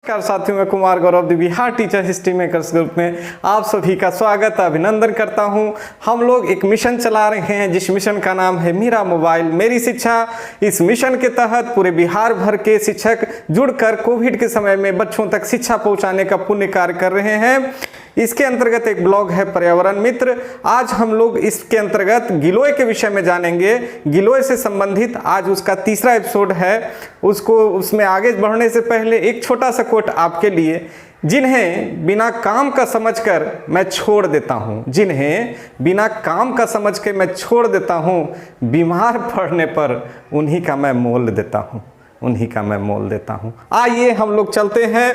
नमस्कार साथियों, मैं Kumar Gaurav the Bihar teacher history makers group में आप सभी का स्वागत अभिनंदन करता हूं। हम लोग एक मिशन चला रहे हैं जिस मिशन का नाम है मेरा मोबाइल मेरी शिक्षा। इस मिशन के तहत पूरे बिहार भर के शिक्षक जुड़कर कोविड के समय में बच्चों तक शिक्षा पहुंचाने का पुण्य कार्य कर रहे हैं। इसके अंतर्गत एक ब्लॉग है पर्यावरण मित्र। आज हम लोग इसके अंतर्गत गिलोय के विषय में जानेंगे। गिलोय से संबंधित आज उसका तीसरा एपिसोड है। उसमें आगे बढ़ने से पहले एक छोटा सा कोट आपके लिए, जिन्हें बिना काम का समझकर मैं छोड़ देता हूँ, जिन्हें बिना काम का समझ के मैं छोड़ देता हूँ, बीमार पड़ने पर उन्हीं का मैं मोल देता हूँ, उन्हीं का मैं मोल देता हूँ। आइए हम लोग चलते हैं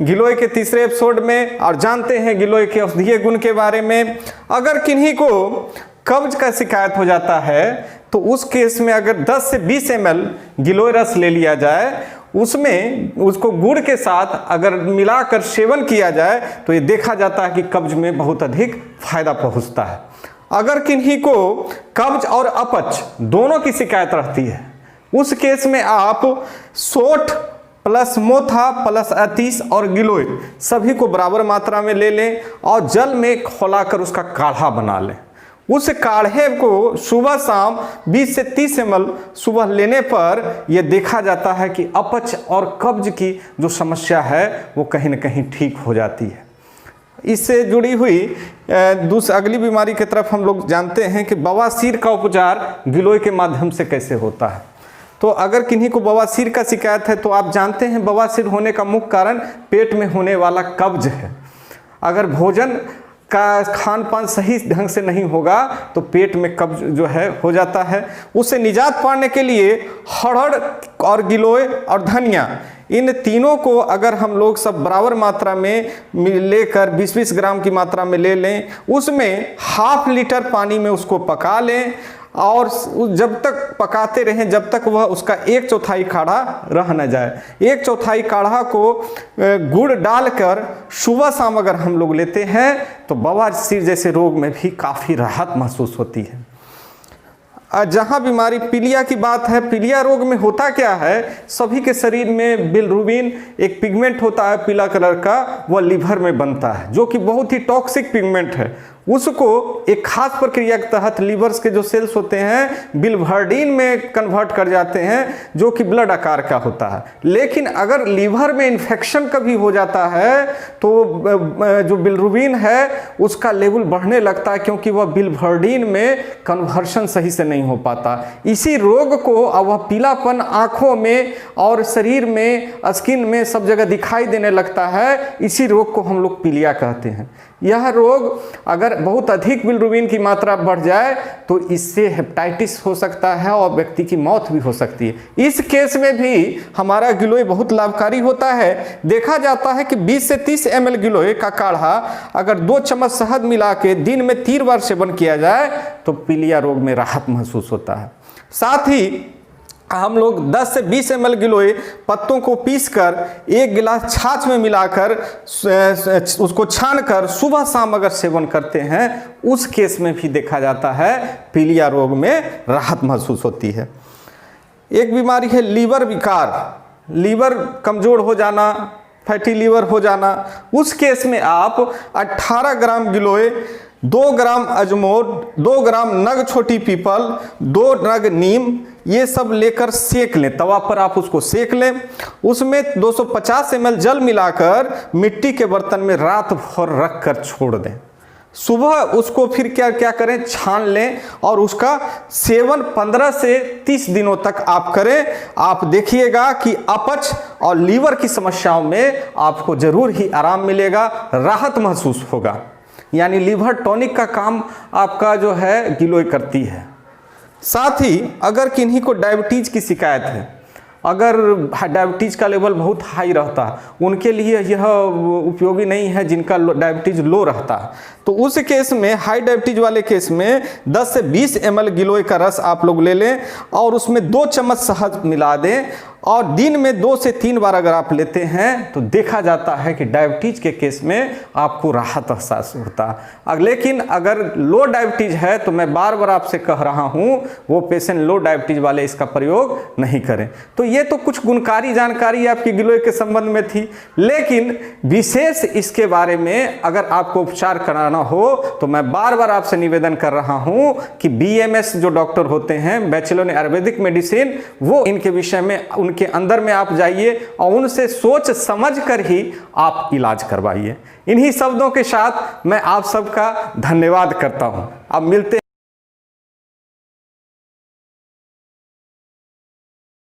गिलोय के तीसरे एपिसोड में और जानते हैं गिलोय के औषधीय गुण के बारे में। अगर किन्हीं को कब्ज का शिकायत हो जाता है तो उस केस में अगर 10 से 20 ml गिलोय रस ले लिया जाए, उसमें उसको गुड़ के साथ अगर मिलाकर सेवन किया जाए तो ये देखा जाता है कि कब्ज में बहुत अधिक फायदा पहुंचता है। अगर किन्हीं को कब्ज और अपच दोनों की शिकायत रहती है, उस केस में आप सोठ प्लस मोथा प्लस अतीस और गिलोय सभी को बराबर मात्रा में ले लें और जल में खौलाकर उसका काढ़ा बना लें। उस काढ़े को सुबह शाम 20 से 30 ml सुबह लेने पर यह देखा जाता है कि अपच और कब्ज की जो समस्या है वो कहीं न कहीं ठीक हो जाती है। इससे जुड़ी हुई अगली बीमारी की तरफ हम लोग जानते हैं कि बवासीर का उपचार गिलोय के माध्यम से कैसे होता है। तो अगर किन्हीं को बवासीर का शिकायत है तो आप जानते हैं बवासीर होने का मुख्य कारण पेट में होने वाला कब्ज है। अगर भोजन का खान पान सही ढंग से नहीं होगा तो पेट में कब्ज जो है हो जाता है। उससे निजात पाने के लिए हड़ड़ और गिलोय और धनिया, इन तीनों को अगर हम लोग सब बराबर मात्रा में लेकर 20-20 ग्राम की मात्रा में ले लें, उसमें ½ लीटर पानी में उसको पका लें और जब तक पकाते रहें जब तक वह उसका 1/4 काढ़ा रह न जाए। 1/4 काढ़ा को गुड़ डालकर सुबह शाम अगर हम लोग लेते हैं तो बवासीर जैसे रोग में भी काफ़ी राहत महसूस होती है। जहाँ बीमारी पीलिया की बात है, पीलिया रोग में होता क्या है, सभी के शरीर में बिलिरुबिन एक पिगमेंट होता है पीला कलर का, वह लीवर में बनता है जो कि बहुत ही टॉक्सिक पिगमेंट है। उसको एक खास प्रक्रिया के तहत लीवर्स के जो सेल्स होते हैं बिलिवर्डिन में कन्वर्ट कर जाते हैं जो कि ब्लड आकार का होता है। लेकिन अगर लीवर में इन्फेक्शन कभी हो जाता है तो जो बिलिरुबिन है उसका लेवल बढ़ने लगता है क्योंकि वह बिलिवर्डिन में कन्वर्शन सही से नहीं हो पाता। इसी रोग को वह पीलापन आँखों में और शरीर में स्किन में सब जगह दिखाई देने लगता है। इसी रोग को हम लोग पीलिया कहते हैं। यह रोग अगर बहुत अधिक बिलिरुबिन की मात्रा बढ़ जाए तो इससे हेपेटाइटिस हो सकता है और व्यक्ति की मौत भी हो सकती है। इस केस में भी हमारा गिलोय बहुत लाभकारी होता है। देखा जाता है कि 20 से 30 ml गिलोय का काढ़ा अगर 2 चम्मच शहद मिला के दिन में 3 बार सेवन किया जाए तो पीलिया रोग में राहत महसूस होता है। साथ ही हम लोग 10 से 20 ml गिलोय पत्तों को पीसकर 1 गिलास छाछ में मिलाकर उसको छानकर सुबह शाम अगर सेवन करते हैं, उस केस में भी देखा जाता है पीलिया रोग में राहत महसूस होती है। एक बीमारी है लीवर विकार, लीवर कमज़ोर हो जाना, फैटी लीवर हो जाना। उस केस में आप 18 ग्राम गिलोय, 2 ग्राम अजमोद, 2 ग्राम नग छोटी पीपल, 2 नग नीम, ये सब लेकर सेक लें। तवा पर आप उसको सेक लें। उसमें 250 ml जल मिलाकर मिट्टी के बर्तन में रात भर रख कर छोड़ दें। सुबह उसको फिर क्या करें, छान लें और उसका सेवन 15 से 30 दिनों तक आप करें। आप देखिएगा कि अपच और लीवर की समस्याओं में आपको जरूर ही आराम मिलेगा, राहत महसूस होगा। यानी लीवर टॉनिक का काम आपका जो है गिलोय करती है। साथ ही अगर किन्हीं को डायबिटीज़ की शिकायत है, अगर डायबिटीज़ का लेवल बहुत हाई रहता है, उनके लिए यह उपयोगी नहीं है जिनका डायबिटीज़ लो रहता है। तो उस केस में, हाई डायबिटीज़ वाले केस में 10 से 20 ml गिलोय का रस आप लोग ले लें और उसमें 2 चम्मच शहद मिला दें और दिन में 2 से 3 बार अगर आप लेते हैं तो देखा जाता है कि डायबिटीज़ के केस में आपको राहत एहसास होता है। लेकिन अगर लो डायबिटीज़ है तो मैं बार बार आपसे कह रहा हूँ वो पेशेंट लो डायबिटीज़ वाले इसका प्रयोग नहीं करें। तो ये तो कुछ गुणकारी जानकारी आपकी गिलोय के संबंध में थी, लेकिन विशेष इसके बारे में अगर आपको उपचार कराना हो तो मैं बार बार आपसे निवेदन कर रहा हूं कि BMS जो डॉक्टर होते हैं, बैचलर इन आयुर्वेदिक मेडिसिन, वो इनके विषय में उनके अंदर में आप जाइए और उनसे सोच समझ कर ही आप इलाज करवाइए। इन्हीं शब्दों के साथ मैं आप सबका धन्यवाद करता हूं। अब मिलते